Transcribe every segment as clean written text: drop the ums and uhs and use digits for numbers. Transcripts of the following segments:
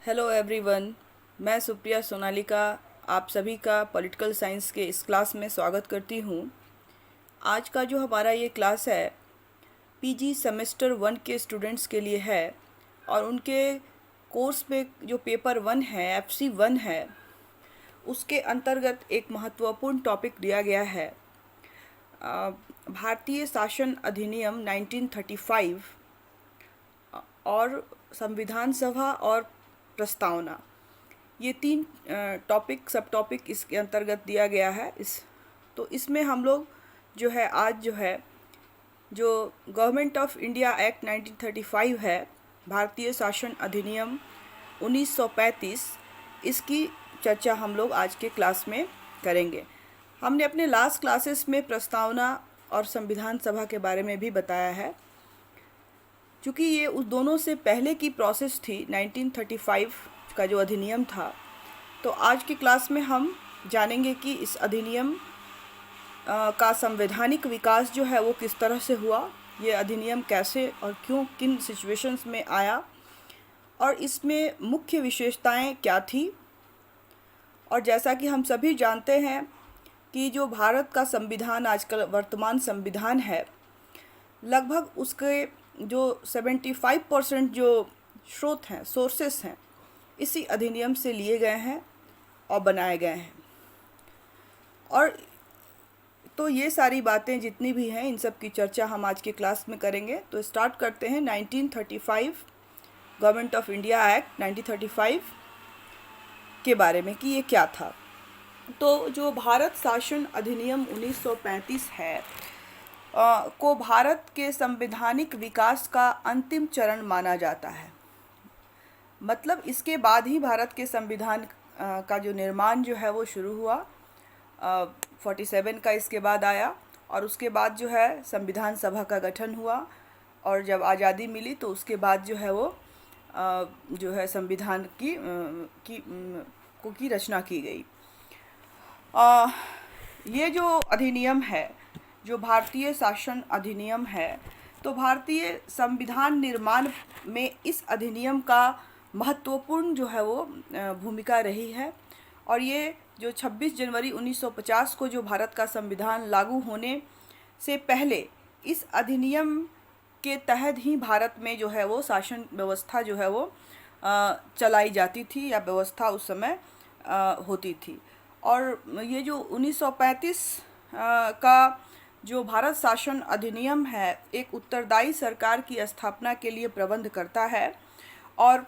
Hello everyone. मैं सुप्रिया सोनालिका आप सभी का पॉलिटिकल साइंस के इस क्लास में स्वागत करती हूँ। आज का जो हमारा ये क्लास है पीजी सेमेस्टर 1 के स्टूडेंट्स के लिए है और उनके कोर्स में जो पेपर 1 है एफसी 1 है उसके अंतर्गत एक महत्वपूर्ण टॉपिक दिया गया है। भारतीय शासन अधिनियम 1935 और संविधान सभा और प्रस्तावना, ये तीन टॉपिक सब टॉपिक इसके अंतर्गत दिया गया है। इसमें हम लोग जो है आज जो गवर्नमेंट ऑफ इंडिया एक्ट 1935 है, भारतीय शासन अधिनियम 1935, इसकी चर्चा हम लोग आज के क्लास में करेंगे। हमने अपने लास्ट क्लासेस में प्रस्तावना और संविधान सभा के बारे में भी बताया है। क्योंकि ये उस दोनों से पहले की प्रोसेस थी, 1935 का जो अधिनियम था, तो आज की क्लास में हम जानेंगे कि इस अधिनियम का संवैधानिक विकास जो है वो किस तरह से हुआ, ये अधिनियम कैसे और क्यों किन सिचुएशंस में आया और इसमें मुख्य विशेषताएं क्या थी। और जैसा कि हम सभी जानते हैं कि जो भारत का संविधान आजकल वर्तमान संविधान है, लगभग उसके जो 75% जो स्रोत हैं, सोर्सेस हैं, इसी अधिनियम से लिए गए हैं और बनाए गए हैं। और तो ये सारी बातें जितनी भी हैं, इन सब की चर्चा हम आज के क्लास में करेंगे। तो स्टार्ट करते हैं 1935 गवर्नमेंट ऑफ इंडिया एक्ट 1935 के बारे में कि ये क्या था। तो जो भारत शासन अधिनियम 1935 है को भारत के संवैधानिक विकास का अंतिम चरण माना जाता है। मतलब इसके बाद ही भारत के संविधान का जो निर्माण जो है वो शुरू हुआ। 47 का इसके बाद आया और उसके बाद जो है संविधान सभा का गठन हुआ और जब आज़ादी मिली तो उसके बाद जो है वो जो है संविधान की रचना की गई। ये जो अधिनियम है, जो भारतीय शासन अधिनियम है, तो भारतीय संविधान निर्माण में इस अधिनियम का महत्वपूर्ण जो है वो भूमिका रही है। और ये जो 26 जनवरी 1950 को जो भारत का संविधान लागू होने से पहले इस अधिनियम के तहत ही भारत में जो है वो शासन व्यवस्था जो है वो चलाई जाती थी या व्यवस्था उस समय होती थी। और ये जो 1935 का जो भारत शासन अधिनियम है, एक उत्तरदायी सरकार की स्थापना के लिए प्रबंध करता है। और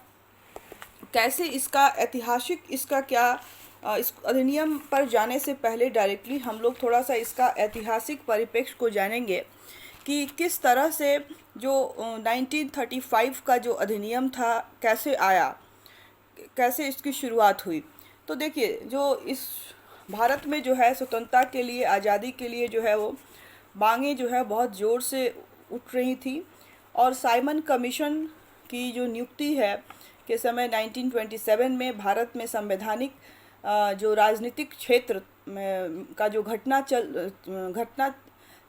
कैसे इसका ऐतिहासिक इसका क्या इस अधिनियम पर जाने से पहले डायरेक्टली हम लोग थोड़ा सा इसका ऐतिहासिक परिप्रेक्ष्य को जानेंगे कि किस तरह से जो 1935 का जो अधिनियम था कैसे आया, कैसे इसकी शुरुआत हुई। तो देखिए, जो इस भारत में जो है स्वतंत्रता के लिए, आज़ादी के लिए जो है वो मांगें जो है बहुत ज़ोर से उठ रही थी। और साइमन कमीशन की जो नियुक्ति है के समय 1927 में भारत में संवैधानिक जो राजनीतिक क्षेत्र में का जो घटना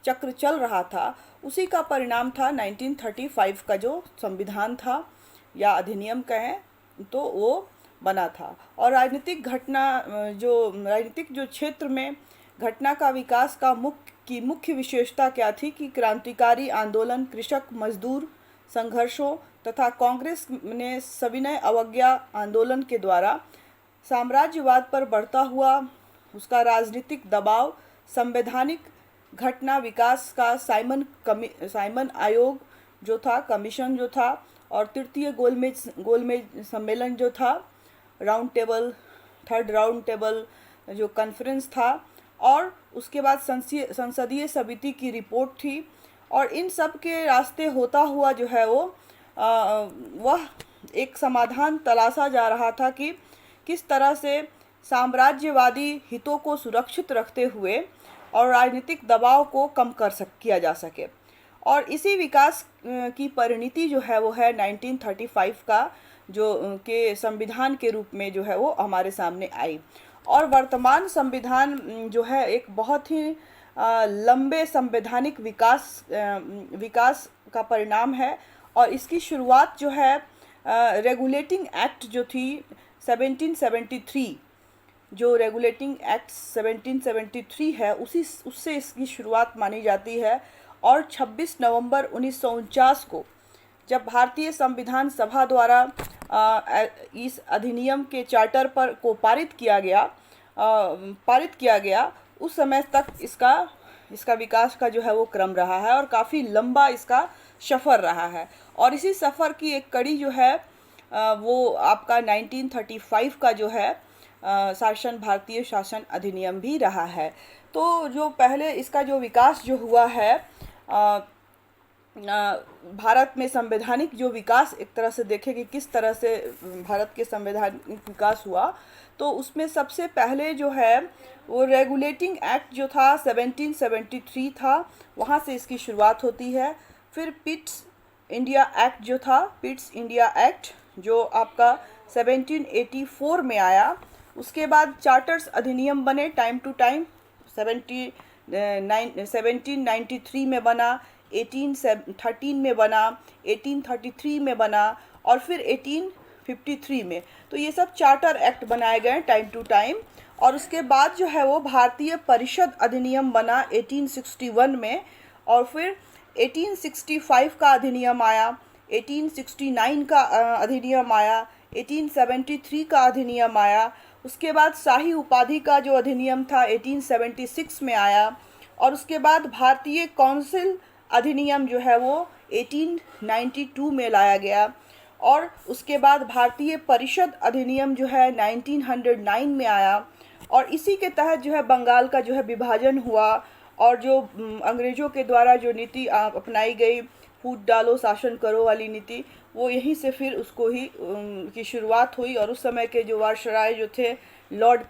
चक्र चल रहा था, उसी का परिणाम था 1935 का जो संविधान था या अधिनियम कहें तो वो बना था। और राजनीतिक जो क्षेत्र में घटना का विकास का मुख्य विशेषता क्या थी कि क्रांतिकारी आंदोलन, कृषक मजदूर संघर्षों तथा कांग्रेस ने सविनय अवज्ञा आंदोलन के द्वारा साम्राज्यवाद पर बढ़ता हुआ उसका राजनीतिक दबाव, संवैधानिक घटना विकास का साइमन आयोग जो था, कमीशन जो था, और तृतीय गोलमेज सम्मेलन जो था, थर्ड राउंड टेबल जो कॉन्फ्रेंस था, और उसके बाद संसदीय समिति की रिपोर्ट थी। और इन सब के रास्ते होता हुआ जो है वो वह एक समाधान तलाशा जा रहा था कि किस तरह से साम्राज्यवादी हितों को सुरक्षित रखते हुए और राजनीतिक दबाव को कम किया जा सके। और इसी विकास की परिणति जो है वो है 1935 का जो के संविधान के रूप में जो है वो हमारे सामने आई। और वर्तमान संविधान जो है एक बहुत ही लंबे संवैधानिक विकास का परिणाम है। और इसकी शुरुआत जो है रेगुलेटिंग एक्ट जो थी 1773, जो रेगुलेटिंग एक्ट 1773 है, उससे इसकी शुरुआत मानी जाती है। और 26 नवंबर 1949 को जब भारतीय संविधान सभा द्वारा इस अधिनियम के चार्टर पर को पारित किया गया, उस समय तक इसका विकास का जो है वो क्रम रहा है और काफ़ी लंबा इसका सफ़र रहा है। और इसी सफ़र की एक कड़ी जो है वो आपका 1935 का जो है भारतीय शासन अधिनियम भी रहा है। तो जो पहले इसका जो विकास जो हुआ है भारत में संवैधानिक जो विकास, एक तरह से देखें कि किस तरह से भारत के संवैधानिक विकास हुआ, तो उसमें सबसे पहले जो है वो रेगुलेटिंग एक्ट जो था 1773 था, वहाँ से इसकी शुरुआत होती है। फिर पिट्स इंडिया एक्ट जो था, पिट्स इंडिया एक्ट जो आपका 1784 में आया। उसके बाद चार्टर्स अधिनियम बने टाइम टू टाइम, 1793 में बना, 1813 में बना, 1833 में बना और फिर 1853 में। तो ये सब चार्टर एक्ट बनाए गए टाइम टू टाइम। और उसके बाद जो है वो भारतीय परिषद अधिनियम बना 1861 में, और फिर 1865 का अधिनियम आया, 1869 का अधिनियम आया, 1873 का अधिनियम आया। उसके बाद शाही उपाधि का जो अधिनियम था 1876 में आया। और उसके बाद भारतीय काउंसिल अधिनियम जो है वो 1892 में लाया गया। और उसके बाद भारतीय परिषद अधिनियम जो है 1909 में आया। और इसी के तहत जो है बंगाल का जो है विभाजन हुआ, और जो अंग्रेज़ों के द्वारा जो नीति अपनाई गई, फूट डालो शासन करो वाली नीति, वो यहीं से फिर उसको ही की शुरुआत हुई। और उस समय के जो वायसराय जो थे लॉर्ड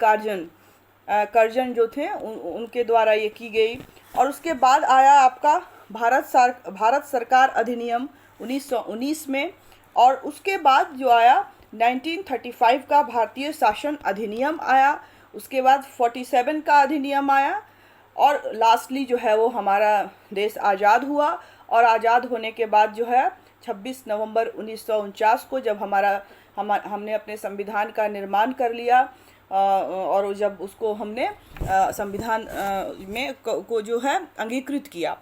कर्जन जो थे उनके द्वारा ये की गई। और उसके बाद आया आपका भारत सरकार अधिनियम 1919 में। और उसके बाद जो आया 1935 का भारतीय शासन अधिनियम आया। उसके बाद 47 का अधिनियम आया। और लास्टली जो है वो हमारा देश आज़ाद हुआ। और आज़ाद होने के बाद जो है 26 नवंबर 1949 को जब हमने अपने संविधान का निर्माण कर लिया, और जब उसको हमने संविधान में को जो है अंगीकृत किया,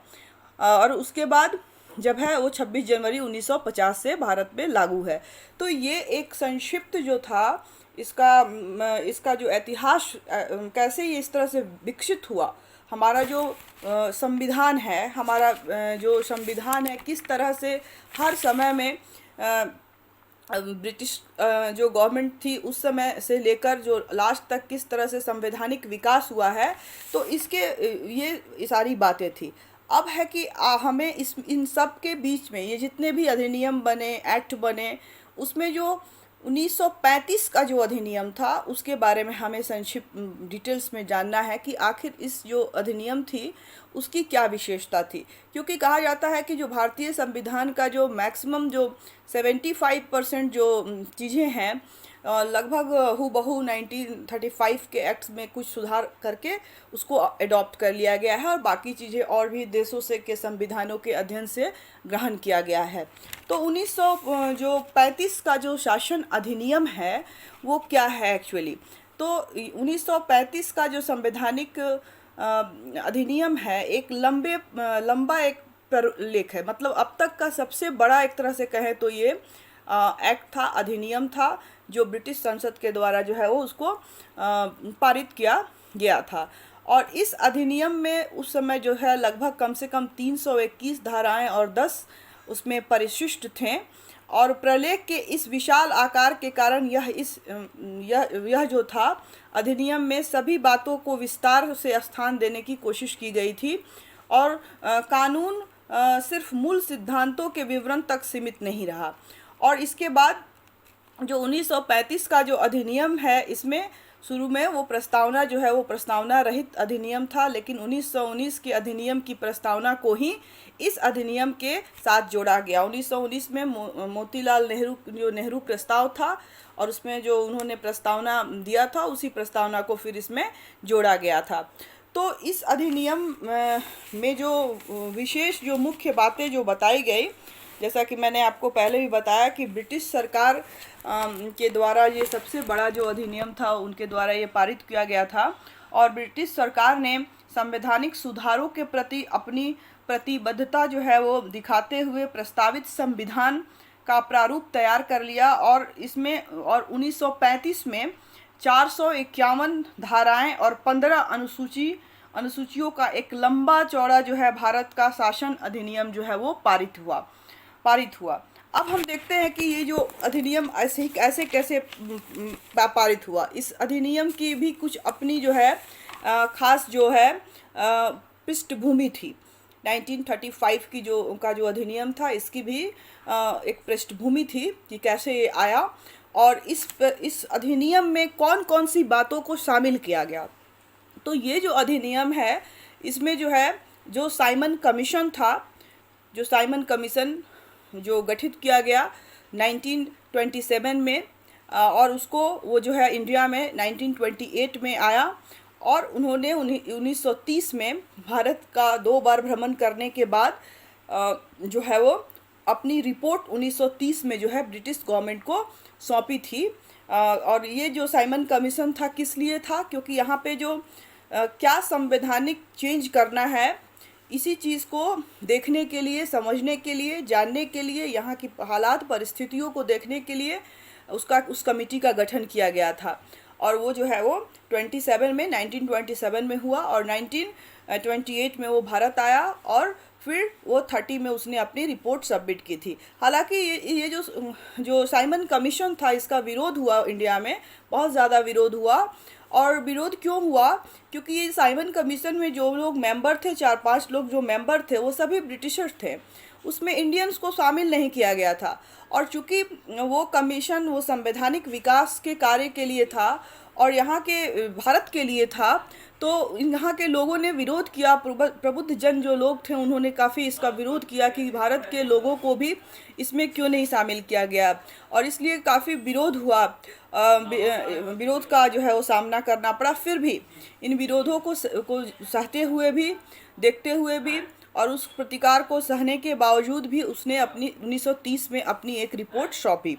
और उसके बाद जब है वो 26 जनवरी 1950 से भारत में लागू है। तो ये एक संक्षिप्त जो था इसका जो इतिहास, कैसे ये इस तरह से विकसित हुआ, हमारा जो संविधान है, जो संविधान है किस तरह से हर समय में ब्रिटिश जो गवर्नमेंट थी उस समय से लेकर जो लास्ट तक किस तरह से संवैधानिक विकास हुआ है, तो ये सारी बातें थी। अब है कि हमें इन सब के बीच में ये जितने भी अधिनियम बने, एक्ट बने, उसमें जो 1935 का जो अधिनियम था उसके बारे में हमें संक्षिप्त डिटेल्स में जानना है कि आखिर इस जो अधिनियम थी उसकी क्या विशेषता थी। क्योंकि कहा जाता है कि जो भारतीय संविधान का जो मैक्सिमम जो 75% जो चीज़ें हैं, लगभग हूबहू 1935 के एक्ट्स में कुछ सुधार करके उसको अडॉप्ट कर लिया गया है, और बाकी चीज़ें और भी देशों से के संविधानों के अध्ययन से ग्रहण किया गया है। तो 1935 का जो शासन अधिनियम है वो क्या है एक्चुअली। तो 1935 का जो संवैधानिक अधिनियम है एक लंबा एक प्रलेख है, मतलब अब तक का सबसे बड़ा एक तरह से कहें तो ये एक्ट था, अधिनियम था, जो ब्रिटिश संसद के द्वारा जो है वो उसको पारित किया गया था। और इस अधिनियम में उस समय जो है लगभग कम से कम 321 धाराएं और 10 उसमें परिशिष्ट थे। और प्रलेख के इस विशाल आकार के कारण यह जो था अधिनियम में सभी बातों को विस्तार से स्थान देने की कोशिश की गई थी। और कानून सिर्फ मूल सिद्धांतों के विवरण तक सीमित नहीं रहा। और इसके बाद जो 1935 का जो अधिनियम है, इसमें शुरू में वो प्रस्तावना जो है वो प्रस्तावना रहित अधिनियम था, लेकिन 1919 के अधिनियम की प्रस्तावना को ही इस अधिनियम के साथ जोड़ा गया। 1919 में मोतीलाल नेहरू प्रस्ताव था, और उसमें जो उन्होंने प्रस्तावना दिया था उसी प्रस्तावना को फिर इसमें जोड़ा गया था। तो इस अधिनियम में जो विशेष जो मुख्य बातें जो बताई गई, जैसा कि मैंने आपको पहले भी बताया कि ब्रिटिश सरकार के द्वारा ये सबसे बड़ा जो अधिनियम था उनके द्वारा ये पारित किया गया था। और ब्रिटिश सरकार ने संवैधानिक सुधारों के प्रति अपनी प्रतिबद्धता जो है वो दिखाते हुए प्रस्तावित संविधान का प्रारूप तैयार कर लिया। और इसमें 1935 में 451 धाराएं और 15 अनुसूचियों का एक लंबा चौड़ा जो है भारत का शासन अधिनियम जो है वो पारित हुआ। अब हम देखते हैं कि ये जो अधिनियम ऐसे कैसे पारित हुआ। इस अधिनियम की भी कुछ अपनी जो है खास जो है पृष्ठभूमि थी। 1935 की जो उनका जो अधिनियम था, इसकी भी एक पृष्ठभूमि थी कि कैसे ये आया और इस अधिनियम में कौन कौन सी बातों को शामिल किया गया। तो ये जो अधिनियम है, इसमें जो है जो साइमन कमीशन था, जो साइमन कमीशन जो गठित किया गया 1927 में, और उसको वो जो है इंडिया में 1928 में आया। और उन्होंने 1930 में भारत का 2 बार भ्रमण करने के बाद जो है वो अपनी रिपोर्ट 1930 में जो है ब्रिटिश गवर्नमेंट को सौंपी थी। और ये जो साइमन कमीशन था किस लिए था, क्योंकि यहाँ पे जो क्या संवैधानिक चेंज करना है, इसी चीज़ को देखने के लिए, समझने के लिए, जानने के लिए, यहाँ की हालात परिस्थितियों को देखने के लिए उस कमेटी का गठन किया गया था। और वो जो है वो 1927 में हुआ और 1928 में वो भारत आया और फिर वो 30 में उसने अपनी रिपोर्ट सबमिट की थी। हालांकि ये जो साइमन कमीशन था, इसका विरोध हुआ इंडिया में, बहुत ज़्यादा विरोध हुआ। और विरोध क्यों हुआ, क्योंकि ये साइमन कमीशन में जो लोग मेंबर थे, 4-5 लोग जो मेंबर थे, वो सभी ब्रिटिशर्स थे। उसमें इंडियंस को शामिल नहीं किया गया था। और चूँकि वो कमीशन वो संवैधानिक विकास के कार्य के लिए था और यहाँ के भारत के लिए था, तो यहाँ के लोगों ने विरोध किया। प्रबुद्ध जन जो लोग थे, उन्होंने काफ़ी इसका विरोध किया कि भारत के लोगों को भी इसमें क्यों नहीं शामिल किया गया। और इसलिए काफ़ी विरोध हुआ, विरोध का जो है वो सामना करना पड़ा। फिर भी इन विरोधों को सहते हुए भी, देखते हुए भी और उस प्रतिकार को सहने के बावजूद भी उसने अपनी 1930 में अपनी एक रिपोर्ट सौंपी।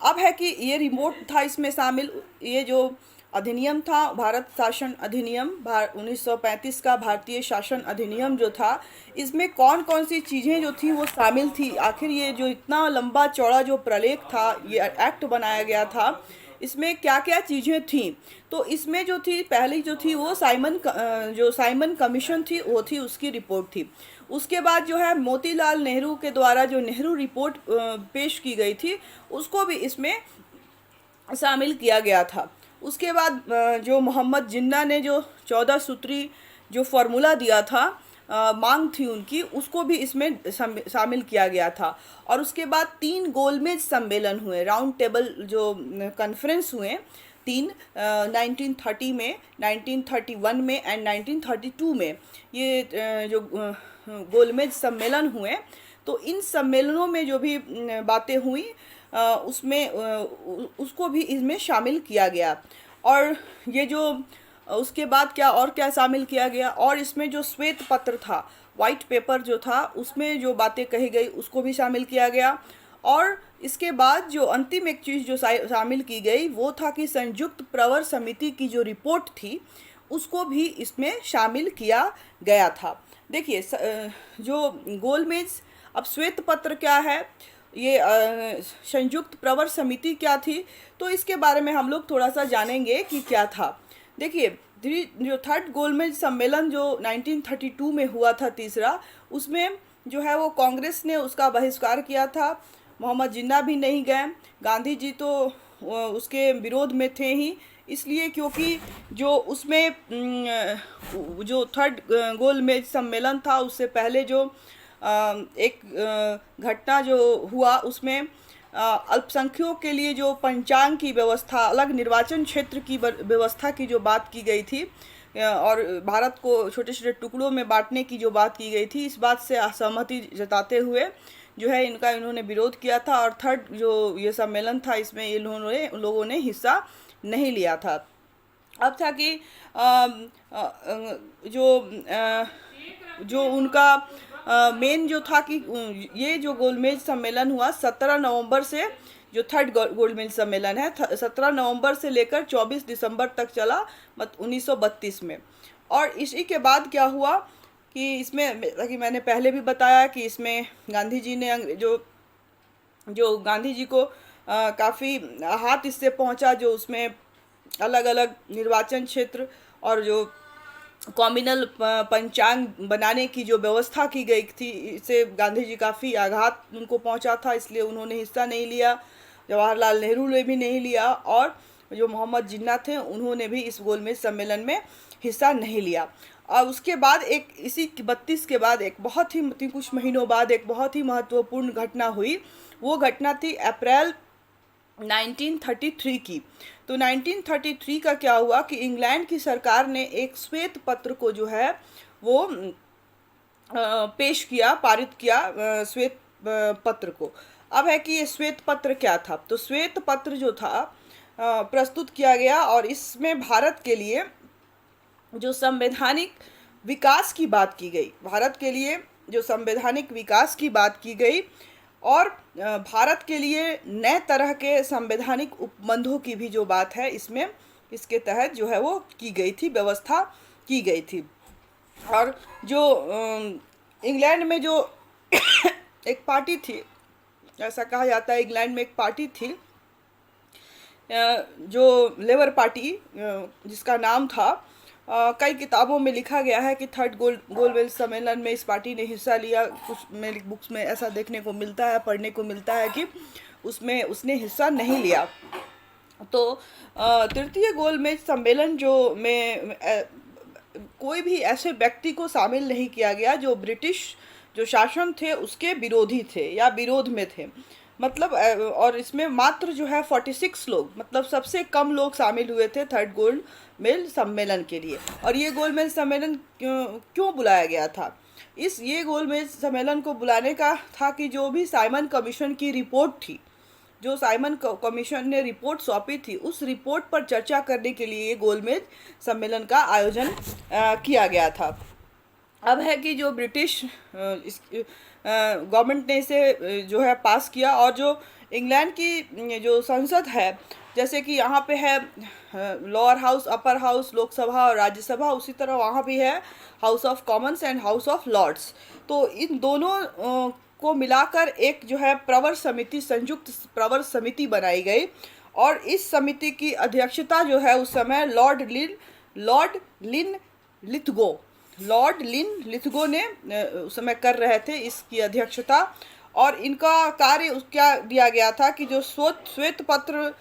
अब है कि ये रिपोर्ट था, इसमें शामिल ये जो अधिनियम था, भारत शासन अधिनियम 1935 का भारतीय शासन अधिनियम जो था, इसमें कौन कौन सी चीज़ें जो थी वो शामिल थी। आखिर ये जो इतना लंबा चौड़ा जो प्रलेख था, ये एक्ट बनाया गया था, इसमें क्या क्या चीज़ें थीं। तो इसमें जो थी, पहली जो थी वो साइमन कमीशन थी, वो थी उसकी रिपोर्ट थी। उसके बाद जो है मोतीलाल नेहरू के द्वारा जो नेहरू रिपोर्ट पेश की गई थी, उसको भी इसमें शामिल किया गया था। उसके बाद जो मोहम्मद जिन्ना ने जो 14 सूत्री जो फार्मूला दिया था, मांग थी उनकी, उसको भी इसमें शामिल किया गया था। और उसके बाद 3 गोलमेज सम्मेलन हुए, राउंड टेबल जो कॉन्फ्रेंस हुए 3, 1930 में, 1931 में एंड 1932 में, ये जो गोलमेज सम्मेलन हुए। तो इन सम्मेलनों में जो भी बातें हुई उसमें उसको भी इसमें शामिल किया गया। और ये जो उसके बाद क्या शामिल किया गया, और इसमें जो श्वेत पत्र था, वाइट पेपर जो था, उसमें जो बातें कही गई उसको भी शामिल किया गया। और इसके बाद जो अंतिम एक चीज़ जो शामिल की गई वो था कि संयुक्त प्रवर समिति की जो रिपोर्ट थी उसको भी इसमें शामिल किया गया था। देखिए जो गोलमेज, अब श्वेत पत्र क्या है, ये संयुक्त प्रवर समिति क्या थी, तो इसके बारे में हम लोग थोड़ा सा जानेंगे कि क्या था। देखिए जो 3rd गोलमेज सम्मेलन जो 1932 में हुआ था, तीसरा, उसमें जो है वो कांग्रेस ने उसका बहिष्कार किया था। मोहम्मद जिन्ना भी नहीं गए, गांधी जी तो उसके विरोध में थे ही, इसलिए क्योंकि जो उसमें जो 3rd गोलमेज सम्मेलन था, उससे पहले जो एक घटना जो हुआ, उसमें अल्पसंख्यकों के लिए जो पंचांग की व्यवस्था, अलग निर्वाचन क्षेत्र की व्यवस्था की जो बात की गई थी और भारत को छोटे छोटे टुकड़ों में बांटने की जो बात की गई थी, इस बात से असहमति जताते हुए जो है इन्होंने विरोध किया था। और 3rd जो ये सम्मेलन था, इसमें लोगों ने हिस्सा नहीं लिया था। अब था कि जो उनका मेन जो था कि ये जो गोलमेज सम्मेलन हुआ 17 नवंबर से, जो थर्ड गोलमेज सम्मेलन है 17 नवंबर से लेकर 24 दिसंबर तक चला 1932 में। और इसी के बाद क्या हुआ कि इसमें, कि मैंने पहले भी बताया कि इसमें गांधी जी ने जो गांधी जी को काफ़ी हाथ इससे पहुंचा, जो उसमें अलग अलग निर्वाचन क्षेत्र और जो कॉम्युनल पंचांग बनाने की जो व्यवस्था की गई थी, इससे गांधी जी काफ़ी आघात उनको पहुंचा था, इसलिए उन्होंने हिस्सा नहीं लिया। जवाहरलाल नेहरू ने भी नहीं लिया, और जो मोहम्मद जिन्ना थे उन्होंने भी इस गोलमेज सम्मेलन में हिस्सा नहीं लिया। और उसके बाद इसी 32 के बाद एक बहुत ही कुछ महीनों बाद एक बहुत ही महत्वपूर्ण घटना हुई। वो घटना थी अप्रैल 1933 की। तो 1933 का क्या हुआ कि इंग्लैंड की सरकार ने एक श्वेत पत्र को जो है वो पेश किया, पारित किया श्वेत पत्र को। अब है कि ये श्वेत पत्र क्या था। तो श्वेत पत्र जो था प्रस्तुत किया गया, और इसमें भारत के लिए जो संवैधानिक विकास की बात की गई, भारत के लिए जो संवैधानिक विकास की बात की गई, और भारत के लिए नए तरह के संवैधानिक उपबंधों की भी जो बात है इसमें, इसके तहत जो है वो की गई थी, व्यवस्था की गई थी। और जो इंग्लैंड में जो एक पार्टी थी, ऐसा कहा जाता है इंग्लैंड में एक पार्टी थी जो लेबर पार्टी, जिसका नाम था, कई किताबों में लिखा गया है कि थर्ड गोलमेज सम्मेलन में इस पार्टी ने हिस्सा लिया। कुछ मेरी बुक्स में ऐसा देखने को मिलता है, पढ़ने को मिलता है कि उसमें उसने हिस्सा नहीं लिया। तो तृतीय गोलमेज सम्मेलन जो में कोई भी ऐसे व्यक्ति को शामिल नहीं किया गया जो ब्रिटिश जो शासन थे उसके विरोधी थे या विरोध में थे, मतलब और इसमें मात्र जो है 46 लोग, मतलब सबसे कम लोग शामिल हुए थे थर्ड गोलमेज सम्मेलन के लिए। और ये गोलमेज सम्मेलन क्यों बुलाया गया था? ये गोलमेज सम्मेलन को बुलाने का था कि जो भी साइमन कमीशन की रिपोर्ट थी, जो साइमन कमीशन ने रिपोर्ट सौंपी थी, उस रिपोर्ट पर चर्चा करने के लिए ये गोलमेज सम्मेलन का आयोजन किया गया था। अब है कि जो ब्रिटिश गवर्नमेंट ने इसे जो है पास किया, और जो इंग्लैंड की जो संसद है, जैसे कि यहाँ पे है lower house, upper house, Lok Sabha और राज्यसभा, उसी तरह वहाँ भी है House of Commons and House of Lords. तो इन दोनों को मिलाकर एक जो है प्रवर समिति, संयुक्त प्रवर समिति बनाई गई, और इस समिति की अध्यक्षता जो है उस समय लॉर्ड लिन लिथगो ने उस समय कर रहे थे इसकी अध्यक्षता। और इनका कार्य क्या दिया गया था कि जो श्वेत पत्र,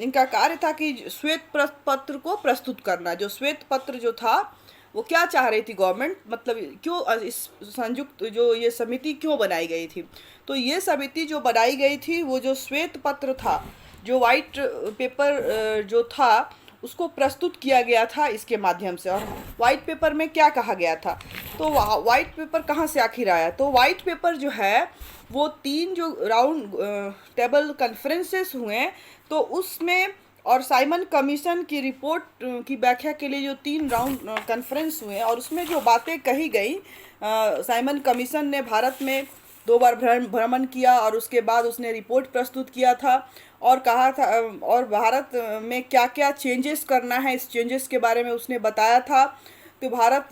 इनका कार्य था कि श्वेत पत्र को प्रस्तुत करना। जो श्वेत पत्र जो था वो क्या चाह रही थी गवर्नमेंट, मतलब क्यों इस संयुक्त जो ये समिति क्यों बनाई गई थी। तो ये समिति जो बनाई गई थी, वो जो श्वेत पत्र था, जो वाइट पेपर जो था, उसको प्रस्तुत किया गया था इसके माध्यम से। और वाइट पेपर में क्या कहा गया था, तो वाइट पेपर कहाँ से आखिर आया? तो वाइट पेपर जो है वो 3 जो राउंड टेबल कॉन्फ्रेंसेस हुए, तो उसमें, और साइमन कमीशन की रिपोर्ट की व्याख्या के लिए जो 3 राउंड कॉन्फ्रेंस हुए, और उसमें जो बातें कही गई, साइमन कमीशन ने भारत में 2 बार भ्रमण किया, और उसके बाद उसने रिपोर्ट प्रस्तुत किया था और कहा था, और भारत में क्या क्या चेंजेस करना है, इस चेंजेस के बारे में उसने बताया था। तो भारत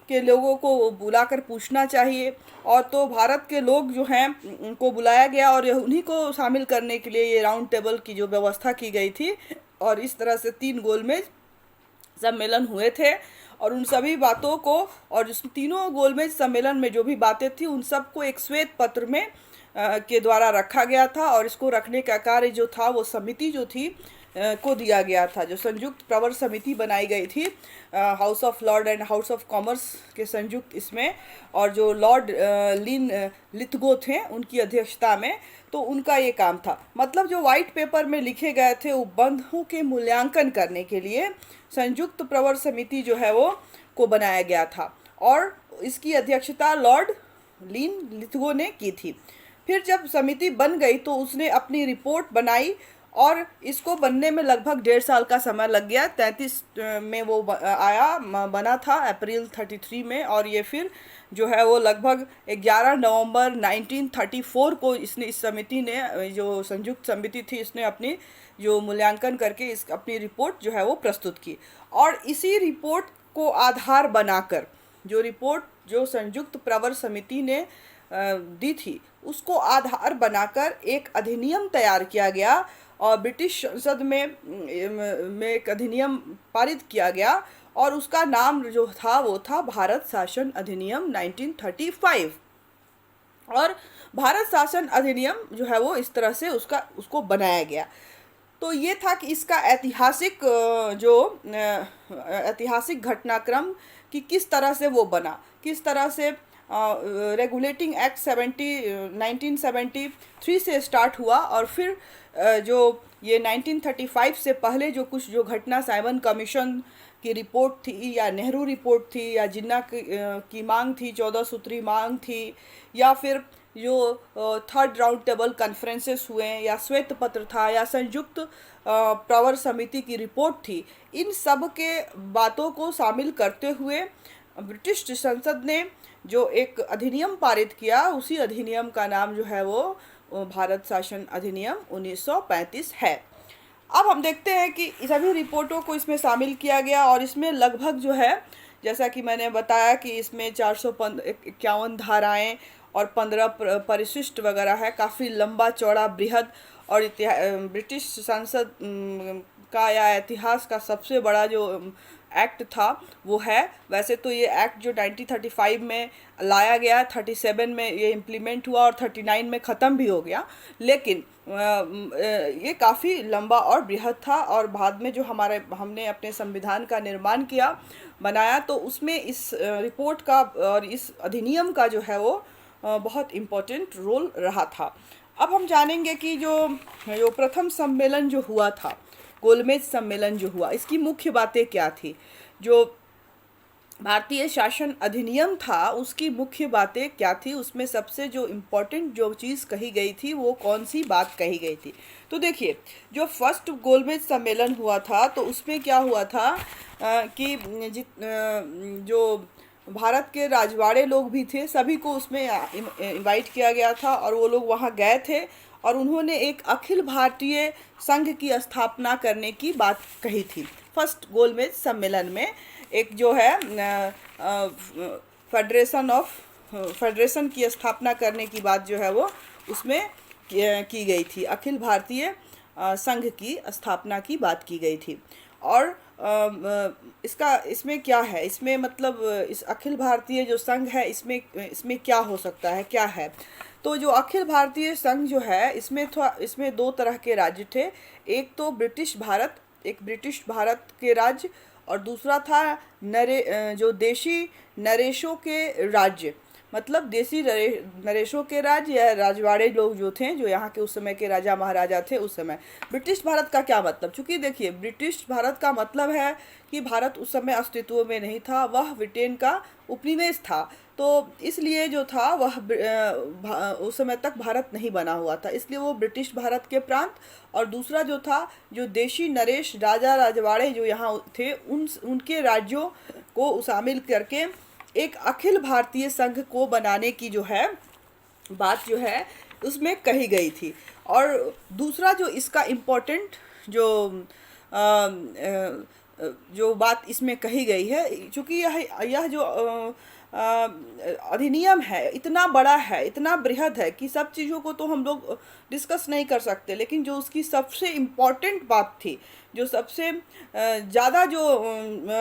के लोगों को बुलाकर पूछना चाहिए, और तो भारत के लोग जो हैं उनको बुलाया गया, और उन्हीं को शामिल करने के लिए ये राउंड टेबल की जो व्यवस्था की गई थी। और इस तरह से 3 गोलमेज सम्मेलन हुए थे, और उन सभी बातों को, और जिस तीनों गोलमेज सम्मेलन में जो भी बातें थी, उन सबको एक श्वेत पत्र में के द्वारा रखा गया था। और इसको रखने का कार्य जो था वो समिति जो थी को दिया गया था, जो संयुक्त प्रवर समिति बनाई गई थी house of Lord and House of commerce के संयुक्त इसमें, और जो लॉर्ड लिथगो थे उनकी अध्यक्षता में। तो उनका ये काम था, मतलब जो वाइट पेपर में लिखे गए थे उपबंधों के मूल्यांकन करने के लिए संयुक्त प्रवर समिति जो है वो को बनाया गया था, और इसकी अध्यक्षता लॉर्ड लिथगो ने की थी। फिर जब समिति बन गई तो उसने अपनी रिपोर्ट बनाई, और इसको बनने में लगभग 1.5 साल का समय लग गया। 33 में वो बना था, अप्रैल 33 में। और ये फिर जो है वो लगभग 11 नवंबर 1934 को इसने, इस समिति ने, जो संयुक्त समिति थी, इसने अपनी जो मूल्यांकन करके इस अपनी रिपोर्ट जो है वो प्रस्तुत की। और इसी रिपोर्ट को आधार बनाकर, जो रिपोर्ट जो संयुक्त प्रवर समिति ने दी थी, उसको आधार बनाकर एक अधिनियम तैयार किया गया और ब्रिटिश संसद में एक अधिनियम पारित किया गया। और उसका नाम जो था वो था भारत शासन अधिनियम 1935। और भारत शासन अधिनियम जो है वो इस तरह से उसको बनाया गया। तो ये था कि इसका ऐतिहासिक ऐतिहासिक घटनाक्रम कि किस तरह से वो बना, किस तरह से रेगुलेटिंग एक्ट 1973 से स्टार्ट हुआ। और फिर जो ये 1935 से पहले जो कुछ जो घटना, साइमन कमीशन की रिपोर्ट थी, या नेहरू रिपोर्ट थी, या जिन्ना की मांग थी, 14 सूत्री मांग थी, या फिर जो थर्ड राउंड टेबल कॉन्फ्रेंसेस हुए, या श्वेत पत्र था, या संयुक्त प्रवर समिति की रिपोर्ट थी, इन सब के बातों को शामिल करते हुए ब्रिटिश संसद ने जो एक अधिनियम पारित किया, उसी अधिनियम का नाम जो है वो भारत शासन अधिनियम 1935 है। अब हम देखते हैं कि सभी रिपोर्टों को इसमें शामिल किया गया। और इसमें लगभग जो है, जैसा कि मैंने बताया कि इसमें 451 धाराएं और 15 परिशिष्ट वगैरह है। काफ़ी लंबा चौड़ा बृहद, और ब्रिटिश संसद का या इतिहास का सबसे बड़ा जो एक्ट था वो है। वैसे तो ये एक्ट जो 1935 में लाया गया, 37 में ये इम्प्लीमेंट हुआ और 39 में ख़त्म भी हो गया, लेकिन ये काफ़ी लंबा और बृहद था। और बाद में जो हमने अपने संविधान का निर्माण किया, बनाया, तो उसमें इस रिपोर्ट का और इस अधिनियम का जो है वो बहुत इम्पोर्टेंट रोल रहा था। अब हम जानेंगे कि जो प्रथम सम्मेलन जो हुआ था, गोलमेज सम्मेलन जो हुआ, इसकी मुख्य बातें क्या थी। जो भारतीय शासन अधिनियम था उसकी मुख्य बातें क्या थी, उसमें सबसे जो इम्पोर्टेंट जो चीज़ कही गई थी वो कौन सी बात कही गई थी। तो देखिए, जो फर्स्ट गोलमेज सम्मेलन हुआ था तो उसमें क्या हुआ था कि जो भारत के राजवाड़े लोग भी थे, सभी को उसमें इनवाइट किया गया था और वो लोग वहाँ गए थे। और उन्होंने एक अखिल भारतीय संघ की स्थापना करने की बात कही थी। फर्स्ट गोलमेज सम्मेलन में एक जो है फेडरेशन की स्थापना करने की बात जो है वो उसमें की गई थी। अखिल भारतीय संघ की स्थापना की बात की गई थी। और इसमें क्या है, इसमें मतलब इस अखिल भारतीय जो संघ है, इसमें क्या हो सकता है, क्या है। तो जो अखिल भारतीय संघ जो है, इसमें दो तरह के राज्य थे। एक तो एक ब्रिटिश भारत के राज्य, और दूसरा था जो देशी नरेशों के राज्य, मतलब देसी नरेशों के राज्य या राजवाड़े लोग जो थे, जो यहाँ के उस समय के राजा महाराजा थे उस समय। ब्रिटिश भारत का क्या मतलब, चूँकि देखिए ब्रिटिश भारत का मतलब है कि भारत उस समय अस्तित्व में नहीं था, वह ब्रिटेन का उपनिवेश था। तो इसलिए जो था वह उस समय तक भारत नहीं बना हुआ था, इसलिए वो ब्रिटिश भारत के प्रांत। और दूसरा जो था, जो देशी नरेश राजा राजवाड़े जो यहाँ थे, उनके राज्यों को शामिल करके एक अखिल भारतीय संघ को बनाने की जो है बात जो है उसमें कही गई थी। और दूसरा जो इसका इम्पोर्टेंट जो बात इसमें कही गई है, चूँकि यह जो अधिनियम है इतना बड़ा है, इतना बृहद है कि सब चीज़ों को तो हम लोग डिस्कस नहीं कर सकते, लेकिन जो उसकी सबसे इम्पॉर्टेंट बात थी, जो सबसे ज़्यादा जो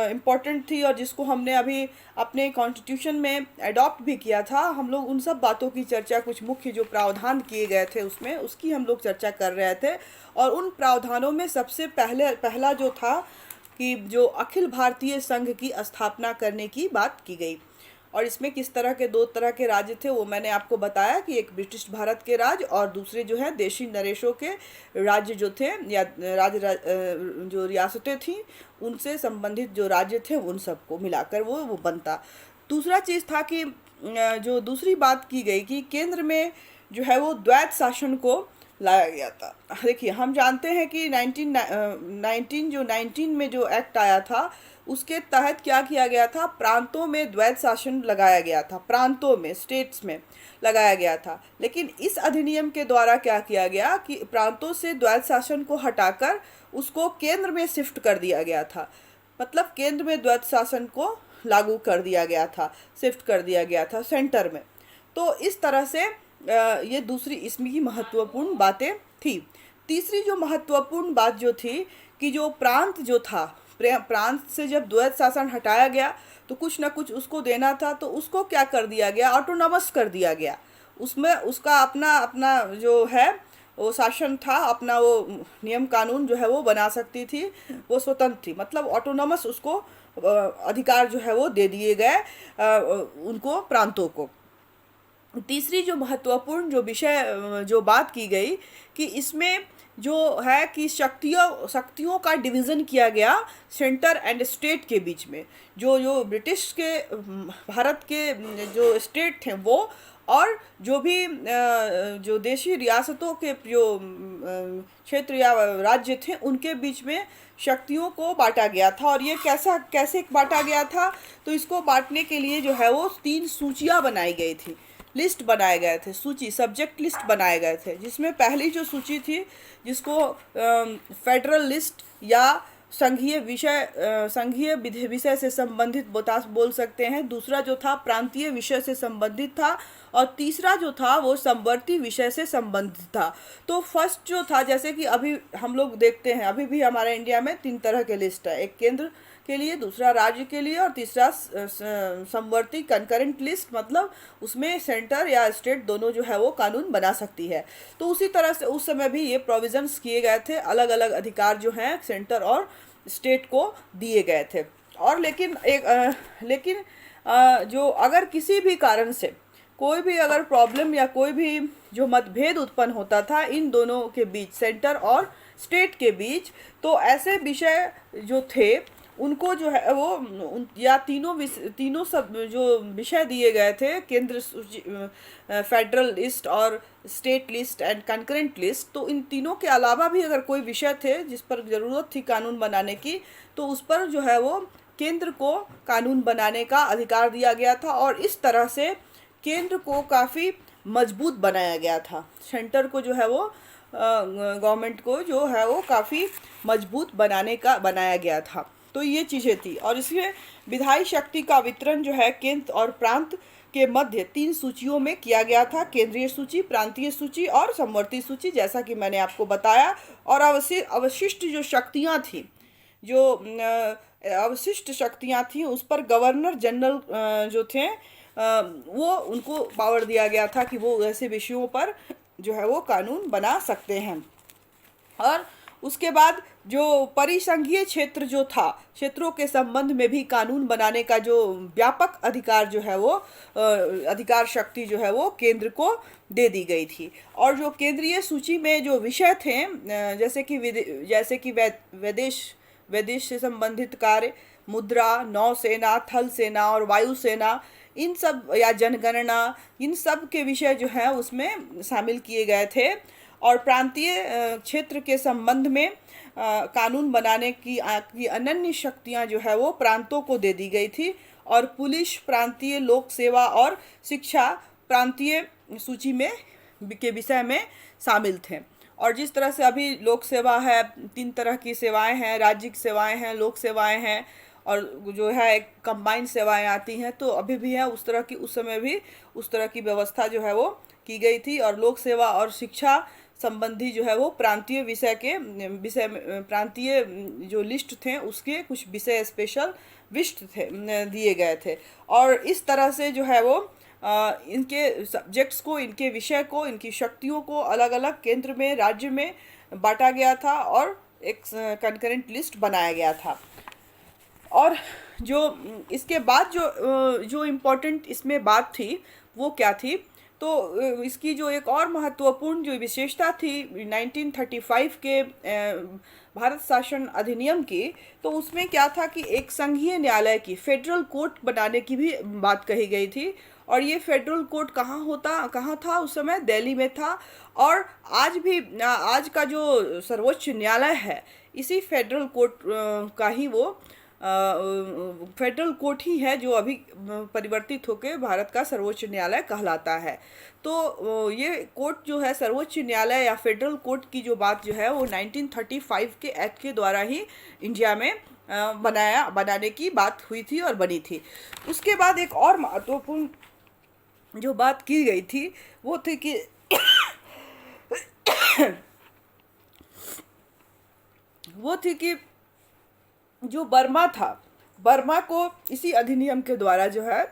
इम्पॉर्टेंट थी और जिसको हमने अभी अपने कॉन्स्टिट्यूशन में अडॉप्ट भी किया था, हम लोग उन सब बातों की चर्चा, कुछ मुख्य जो प्रावधान किए गए थे उसमें, उसकी हम लोग चर्चा कर रहे थे। और उन प्रावधानों में सबसे पहला जो था कि जो अखिल भारतीय संघ की स्थापना करने की बात की गई। और इसमें किस तरह के दो तरह के राज्य थे वो मैंने आपको बताया कि एक ब्रिटिश भारत के राज्य और दूसरे जो है देशी नरेशों के राज्य जो थे, या जो रियासतें थीं उनसे संबंधित जो राज्य थे, उन सबको मिलाकर वो बनता। दूसरा चीज़ था कि जो दूसरी बात की गई कि केंद्र में जो है वो द्वैत शासन को लाया गया था। देखिए, हम जानते हैं कि 19 में जो एक्ट आया था, उसके तहत क्या किया गया था, प्रांतों में द्वैत शासन लगाया गया था, प्रांतों में, स्टेट्स में लगाया गया था। लेकिन इस अधिनियम के द्वारा क्या किया गया कि प्रांतों से द्वैत शासन को हटाकर उसको केंद्र में शिफ्ट कर दिया गया था। मतलब केंद्र में द्वैत शासन को लागू कर दिया गया था, शिफ्ट कर दिया गया था सेंटर में। तो इस तरह से ये दूसरी इसमें की महत्वपूर्ण बातें थी। तीसरी जो महत्वपूर्ण बात जो थी कि जो प्रांत जो था, प्रांत से जब द्वैत शासन हटाया गया तो कुछ ना कुछ उसको देना था, तो उसको क्या कर दिया गया, ऑटोनॉमस कर दिया गया। उसमें उसका अपना अपना जो है वो शासन था, अपना वो नियम कानून जो है वो बना सकती थी, वो स्वतंत्र थी। मतलब ऑटोनॉमस उसको अधिकार जो है वो दे दिए गए उनको, प्रांतों को। तीसरी जो महत्वपूर्ण जो विषय जो बात की गई कि इसमें जो है कि शक्तियों का डिवीज़न किया गया सेंटर एंड स्टेट के बीच में। जो जो ब्रिटिश के भारत के जो स्टेट थे वो, और जो भी जो देशी रियासतों के जो क्षेत्र या राज्य थे, उनके बीच में शक्तियों को बांटा गया था। और ये कैसे बांटा गया था, तो इसको बांटने के लिए जो है वो 3 सूचियाँ बनाई गई थी, लिस्ट बनाए गए थे, सूची, सब्जेक्ट लिस्ट बनाए गए थे। जिसमें पहली जो सूची थी, जिसको फेडरल लिस्ट या संघीय विषय से संबंधित बोल सकते हैं। दूसरा जो था प्रांतीय विषय से संबंधित था, और तीसरा जो था वो समवर्ती विषय से संबंधित था। तो फर्स्ट जो था, जैसे कि अभी हम लोग देखते हैं, अभी भी हमारे इंडिया में 3 तरह के लिस्ट है, एक केंद्र के लिए, दूसरा राज्य के लिए, और तीसरा समवर्ती कंकरेंट लिस्ट। मतलब उसमें सेंटर या स्टेट दोनों जो है वो कानून बना सकती है। तो उसी तरह से उस समय भी ये प्रोविजंस किए गए थे, अलग अलग अधिकार जो हैं सेंटर और स्टेट को दिए गए थे। और लेकिन जो अगर किसी भी कारण से कोई भी अगर प्रॉब्लम या कोई भी जो मतभेद उत्पन्न होता था इन दोनों के बीच, सेंटर और स्टेट के बीच, तो ऐसे विषय जो थे उनको जो है वो या तीनों सब जो विषय दिए गए थे, केंद्र सूची, फेडरल लिस्ट और state list and concurrent list, तो इन तीनों के अलावा भी अगर कोई विषय थे जिस पर ज़रूरत थी कानून बनाने की, तो उस पर जो है वो केंद्र को कानून बनाने का अधिकार दिया गया था। और इस तरह से केंद्र को काफ़ी मजबूत बनाया गया था, सेंटर को जो है वो गवर्नमेंट को जो है वो काफ़ी मजबूत बनाया गया था। तो ये चीज़ें थी। और इसमें विधायी शक्ति का वितरण जो है केंद्र और प्रांत के मध्य 3 सूचियों में किया गया था, केंद्रीय सूची, प्रांतीय सूची और समवर्ती सूची, जैसा कि मैंने आपको बताया। और अवशिष्ट जो शक्तियाँ थी, जो अवशिष्ट शक्तियाँ थी, उस पर गवर्नर जनरल जो थे वो उनको पावर दिया गया था कि वो ऐसे विषयों पर जो है वो कानून बना सकते हैं। और उसके बाद जो परिसंघीय क्षेत्र जो था, क्षेत्रों के संबंध में भी कानून बनाने का जो व्यापक अधिकार जो है वो अधिकार शक्ति जो है वो केंद्र को दे दी गई थी। और जो केंद्रीय सूची में जो विषय थे, जैसे कि विदेश से संबंधित कार्य, मुद्रा, नौसेना, थल सेना और वायुसेना, इन सब, या जनगणना, इन सब के विषय जो है उसमें शामिल किए गए थे। और प्रांतीय क्षेत्र के संबंध में कानून बनाने की अनन्य शक्तियां जो है वो प्रांतों को दे दी गई थी। और पुलिस, प्रांतीय लोक सेवा और शिक्षा प्रांतीय सूची में के विषय में शामिल थे। और जिस तरह से अभी लोक सेवा है, 3 तरह की सेवाएं हैं, राज्यिक सेवाएं हैं, लोक सेवाएं हैं, और जो है एक कंबाइंड सेवाएं आती हैं, तो अभी भी है उस तरह की, उस समय भी उस तरह की व्यवस्था जो है वो की गई थी। और लोक सेवा और शिक्षा संबंधी जो है वो प्रांतीय प्रांतीय जो लिस्ट थे उसके कुछ विषय स्पेशल लिस्ट थे, दिए गए थे। और इस तरह से जो है वो इनके सब्जेक्ट्स को, इनके विषय को, इनकी शक्तियों को अलग अलग केंद्र में, राज्य में बांटा गया था और एक कंकरेंट लिस्ट बनाया गया था। और जो इसके बाद जो इम्पोर्टेंट इसमें बात थी वो क्या थी, तो इसकी जो एक और महत्वपूर्ण जो विशेषता थी 1935 के भारत शासन अधिनियम की, तो उसमें क्या था कि एक संघीय न्यायालय की, फेडरल कोर्ट बनाने की भी बात कही गई थी। और ये फेडरल कोर्ट कहाँ था उस समय? दिल्ली में था। और आज भी आज का जो सर्वोच्च न्यायालय है, इसी फेडरल कोर्ट का ही वो फेडरल कोर्ट ही है जो अभी परिवर्तित होकर भारत का सर्वोच्च न्यायालय कहलाता है। तो ये कोर्ट जो है, सर्वोच्च न्यायालय या फेडरल कोर्ट की जो बात जो है वो 1935 के एक्ट के द्वारा ही इंडिया में बनाने की बात हुई थी और बनी थी। उसके बाद एक और महत्वपूर्ण जो बात की गई थी वो थी कि वो थी कि जो बर्मा था, बर्मा को इसी अधिनियम के द्वारा जो है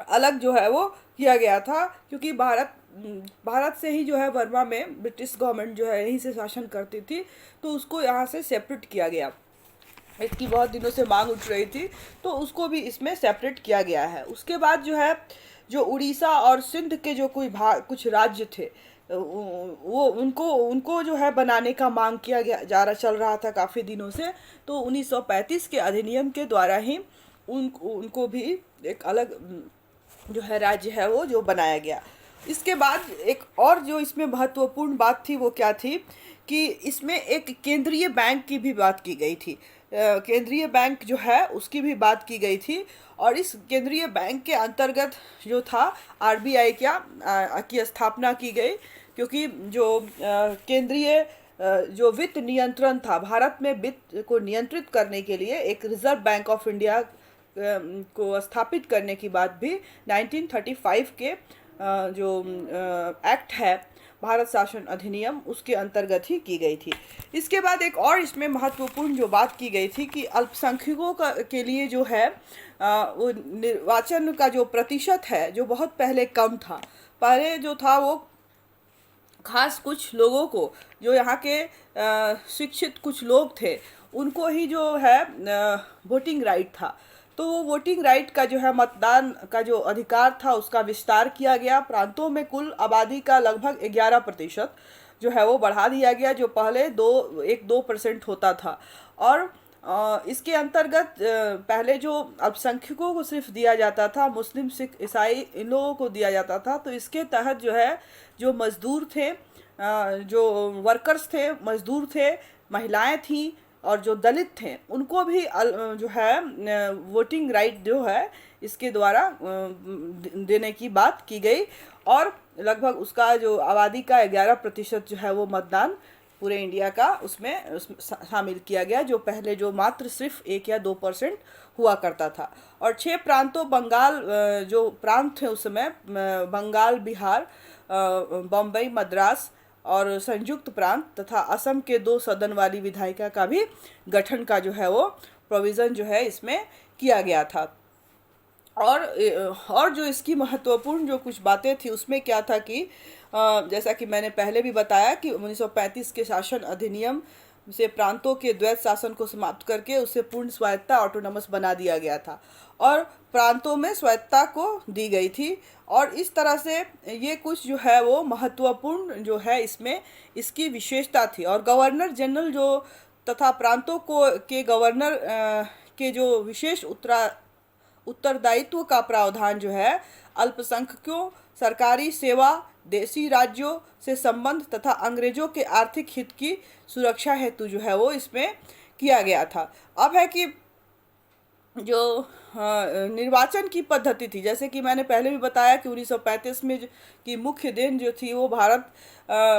अलग जो है वो किया गया था, क्योंकि भारत से ही जो है बर्मा में ब्रिटिश गवर्नमेंट जो है यहीं से शासन करती थी, तो उसको यहाँ से सेपरेट किया गया। इसकी बहुत दिनों से मांग उठ रही थी, तो उसको भी इसमें सेपरेट किया गया है। उसके बाद जो है जो उड़ीसा और सिंध के जो कुछ राज्य थे, वो उनको जो है बनाने का मांग किया गया चल रहा था काफ़ी दिनों से। तो 1935 के अधिनियम के द्वारा ही उनको भी एक अलग जो है राज्य है वो जो बनाया गया। इसके बाद एक और जो इसमें महत्वपूर्ण बात थी वो क्या थी कि इसमें एक केंद्रीय बैंक की भी बात की गई थी। केंद्रीय बैंक जो है उसकी भी बात की गई थी, और इस केंद्रीय बैंक के अंतर्गत जो था आरबीआई की स्थापना की गई, क्योंकि जो केंद्रीय जो वित्त नियंत्रण था, भारत में वित्त को नियंत्रित करने के लिए एक रिजर्व बैंक ऑफ इंडिया को स्थापित करने की बात भी 1935 के जो एक्ट है, भारत शासन अधिनियम, उसके अंतर्गत ही की गई थी। इसके बाद एक और इसमें महत्वपूर्ण जो बात की गई थी कि अल्पसंख्यकों के लिए जो है वो निर्वाचन का जो प्रतिशत है जो बहुत पहले कम था। पहले जो था वो खास कुछ लोगों को, जो यहाँ के शिक्षित कुछ लोग थे, उनको ही जो है वोटिंग राइट था। तो वो वोटिंग राइट का जो है मतदान का जो अधिकार था उसका विस्तार किया गया। प्रांतों में कुल आबादी का लगभग 11% जो है वो बढ़ा दिया गया, जो पहले 2% होता था। और इसके अंतर्गत पहले जो अल्पसंख्यकों को सिर्फ दिया जाता था, मुस्लिम, सिख, ईसाई, इन लोगों को दिया जाता था। तो इसके तहत जो है जो मज़दूर थे, जो वर्कर्स थे, मज़दूर थे, महिलाएं थीं और जो दलित थे, उनको भी जो है वोटिंग राइट जो है इसके द्वारा देने की बात की गई। और लगभग उसका जो आबादी का 11% जो है वो मतदान पूरे इंडिया का उसमें शामिल किया गया, जो पहले जो मात्र सिर्फ 1 या 2% हुआ करता था। और 6 प्रांतों, बंगाल जो प्रांत थे उस समय, बंगाल, बिहार, बम्बई, मद्रास और संयुक्त प्रांत तथा असम के 2 सदन वाली विधायिका का भी गठन का जो है वो प्रोविज़न जो है इसमें किया गया था। और जो इसकी महत्वपूर्ण जो कुछ बातें थी उसमें क्या था कि जैसा कि मैंने पहले भी बताया कि 1935 के शासन अधिनियम से प्रांतों के द्वैत शासन को समाप्त करके उसे पूर्ण स्वायत्ता, ऑटोनमस बना दिया गया था, और प्रांतों में स्वायत्ता को दी गई थी। और इस तरह से ये कुछ जो है वो महत्वपूर्ण जो है इसमें इसकी विशेषता थी। और गवर्नर जनरल जो तथा प्रांतों के गवर्नर के जो विशेष उत्तरदायित्व का प्रावधान जो है अल्पसंख्यकों, सरकारी सेवा, देशी राज्यों से संबंध तथा अंग्रेजों के आर्थिक हित की सुरक्षा हेतु जो है वो इसमें किया गया था। अब है कि जो निर्वाचन की पद्धति थी, जैसे कि मैंने पहले भी बताया कि 1935 में की मुख्य देन जो थी वो भारत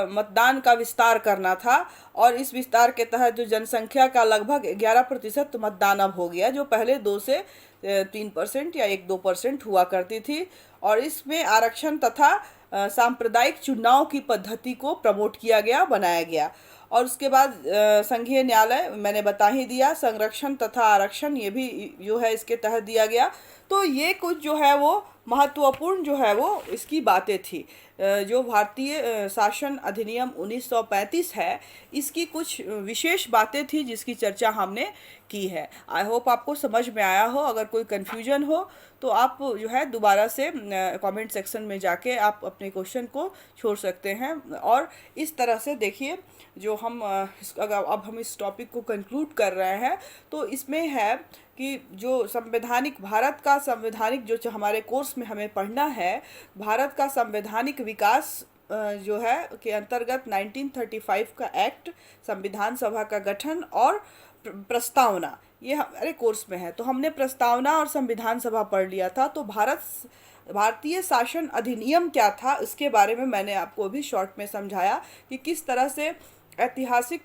मतदान का विस्तार करना था। और इस विस्तार के तहत जो जनसंख्या का लगभग 11% मतदान अब हो गया, जो पहले 2 से 3% या 1-2% हुआ करती थी। और इसमें आरक्षण तथा सांप्रदायिक चुनाव की पद्धति को प्रमोट किया गया, बनाया गया। और उसके बाद संघीय न्यायालय मैंने बता ही दिया, संरक्षण तथा आरक्षण ये भी जो है इसके तहत दिया गया। तो ये कुछ जो है वो महत्वपूर्ण जो है वो इसकी बातें थी। जो भारतीय शासन अधिनियम 1935 है, इसकी कुछ विशेष बातें थी जिसकी चर्चा हमने की है। आई होप आपको समझ में आया हो। अगर कोई कन्फ्यूजन हो तो आप जो है दोबारा से कमेंट सेक्शन में जाके आप अपने क्वेश्चन को छोड़ सकते हैं। और इस तरह से देखिए, जो हम अगर अब हम इस टॉपिक को कंक्लूड कर रहे हैं तो इसमें है कि जो संवैधानिक भारत का संवैधानिक जो हमारे कोर्स में हमें पढ़ना है, भारत का संवैधानिक विकास जो है के अंतर्गत 1935 का एक्ट, संविधान सभा का गठन और प्रस्तावना, ये हमारे कोर्स में है। तो हमने प्रस्तावना और संविधान सभा पढ़ लिया था। तो भारतीय शासन अधिनियम क्या था, इसके बारे में मैंने आपको अभी शॉर्ट में समझाया कि किस तरह से ऐतिहासिक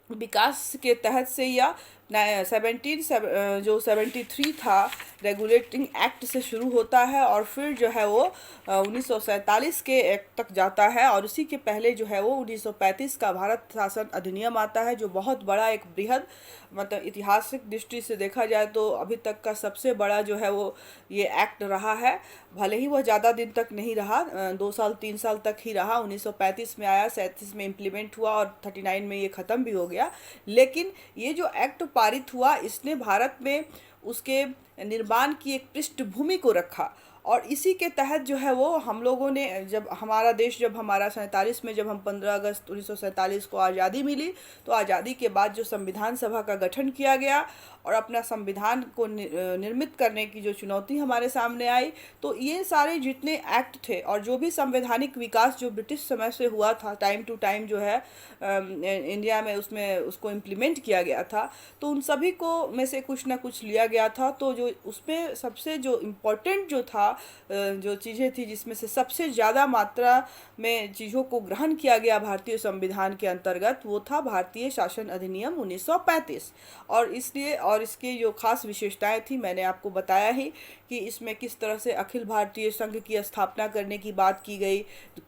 विकास के तहत से या 73 था रेगुलेटिंग एक्ट से शुरू होता है, और फिर जो है वो 1947 के एक्ट तक जाता है, और उसी के पहले जो है वो 1935 का भारत शासन अधिनियम आता है, जो बहुत बड़ा एक बृहद, मतलब ऐतिहासिक दृष्टि से देखा जाए तो अभी तक का सबसे बड़ा जो है वो ये एक्ट रहा है। भले ही वह ज़्यादा दिन तक नहीं रहा, 2 साल 3 साल तक ही रहा। 1935 में आया, 37 में इम्प्लीमेंट हुआ और 39 में ये ख़त्म भी हो गया। लेकिन ये जो एक्ट पारित हुआ, इसने भारत में उसके निर्माण की एक पृष्ठभूमि को रखा, और इसी के तहत जो है वो हम लोगों ने, जब हमारा देश, जब हमारा 47 में, जब हम 15 अगस्त 1947 को आज़ादी मिली, तो आज़ादी के बाद जो संविधान सभा का गठन किया गया और अपना संविधान को निर्मित करने की जो चुनौती हमारे सामने आई, तो ये सारे जितने एक्ट थे और जो भी संवैधानिक विकास जो ब्रिटिश समय से हुआ था, टाइम टू टाइम जो है इंडिया में उसमें उसको इम्प्लीमेंट किया गया था, तो उन सभी को में से कुछ ना कुछ लिया गया था। तो जो उसमें सबसे जो इम्पोर्टेंट जो था, जो चीज़ें थी जिसमें से सबसे ज़्यादा मात्रा में चीज़ों को ग्रहण किया गया भारतीय संविधान के अंतर्गत, वो था भारतीय शासन अधिनियम 1935। और इसलिए, और इसकी जो खास विशेषताएं थी मैंने आपको बताया ही कि इसमें किस तरह से अखिल भारतीय संघ की स्थापना करने की बात की गई,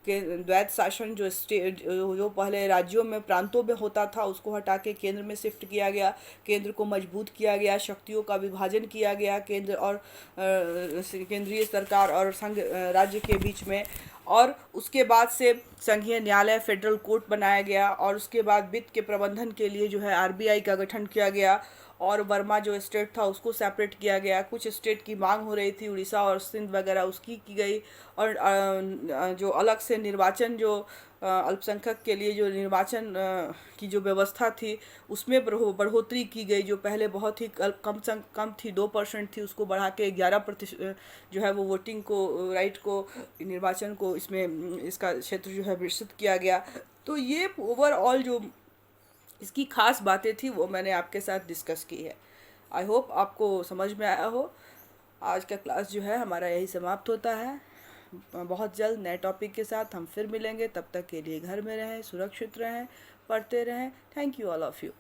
द्वैत शासन जो पहले राज्यों में, प्रांतों में होता था, उसको हटा के केंद्र में शिफ्ट किया गया, केंद्र को मजबूत किया गया, शक्तियों का विभाजन किया गया केंद्र और केंद्रीय सरकार और संघ राज्य के बीच में, और उसके बाद से संघीय न्यायालय, फेडरल कोर्ट बनाया गया, और उसके बाद वित्त के प्रबंधन के लिए जो है आरबीआई का गठन किया गया, और वर्मा जो स्टेट था उसको सेपरेट किया गया। कुछ स्टेट की मांग हो रही थी, उड़ीसा और सिंध वगैरह, उसकी की गई, और जो अलग से निर्वाचन, जो अल्पसंख्यक के लिए जो निर्वाचन की जो व्यवस्था थी उसमें बढ़ोतरी की गई। जो पहले बहुत ही कम थी, 2% थी, उसको बढ़ा के 11% जो है वो वोटिंग को, राइट को, निर्वाचन को, इसमें इसका क्षेत्र जो है विकसित किया गया। तो ये ओवरऑल जो इसकी खास बातें थी वो मैंने आपके साथ डिस्कस की है। आई होप आपको समझ में आया हो। आज का क्लास जो है हमारा यही समाप्त होता है। बहुत जल्द नए टॉपिक के साथ हम फिर मिलेंगे। तब तक के लिए घर में रहें, सुरक्षित रहें, पढ़ते रहें। Thank you all of you.